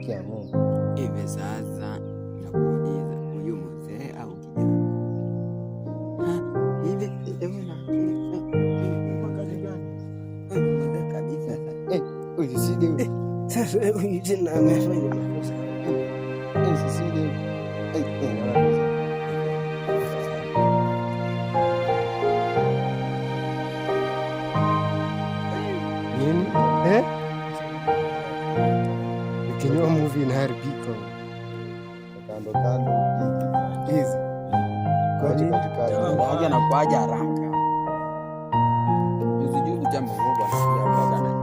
Kia Mungu. Hivi sasa nakuuliza, huyu mzee au kijana? Hivi kazi gani? Kabisa Usisidi. Sasa huyu tena amefanya makosa. Usisidi. Nini? Nikinywa movie inaharibika. Kando kando hizi. Kwa nini? Haja na kuaja haraka. Juzi jambo kubwa sikia baba na.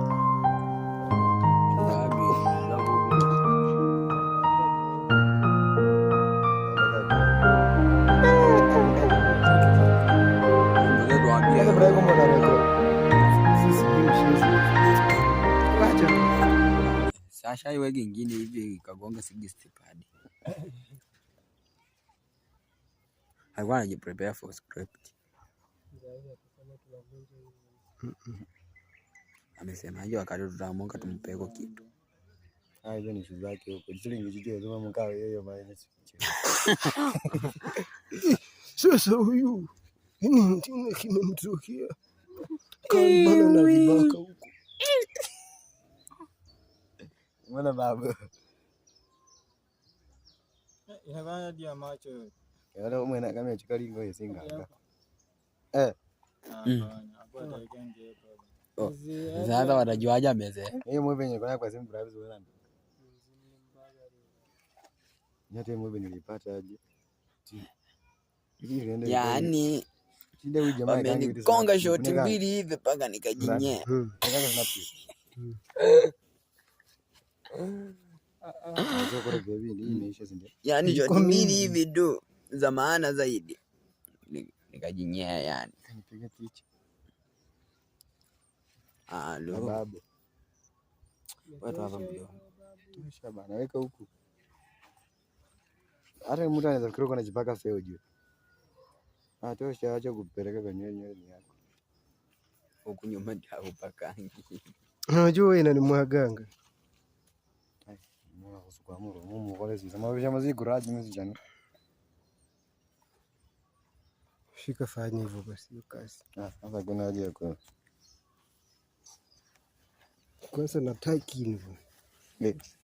Sasha iwe gingine hivi kagonga 60 padi. Alikuwa anajiprepare for script. Amesema hiyo wakati tutaamka tumpeko kitu. Hizo ni shughuli zake huko. Shilingi jijio zima mkao yeye maana sikiche. Sasa huyu ni mtini kimemtokea. Kaibana na vibaka huko. Mbona baba? Inafanya dia macho. Yale mwana kama chikalingo yesinga. Sasa watajuaje ameze? Hiyo mwe venye kwa simu bravi zoona. Nyate mwe venye nilipata aje. Yaani wamenikonga shoti mbili hivi mpaka nikajinyea. Yaani shoti mbili hivi tu za maana zaidi nikajinyea yani. Babu. Watu hapa mbio. Tosha bana, weka huku. Hata mtu anaweza fikiri uko unajipaka feo juu. Tosha, acha kupeleka kwenye nywele yako. Huku nyuma ndio upakangi. Unajua inanimwaganga. Mbona kusukua muro, mumu kwa lezi. Sema wewe mazi kuraji mwezi jana. Shika fanya hivyo basi kazi. Sasa kuna haja yako. Kwanza nataki hivyo.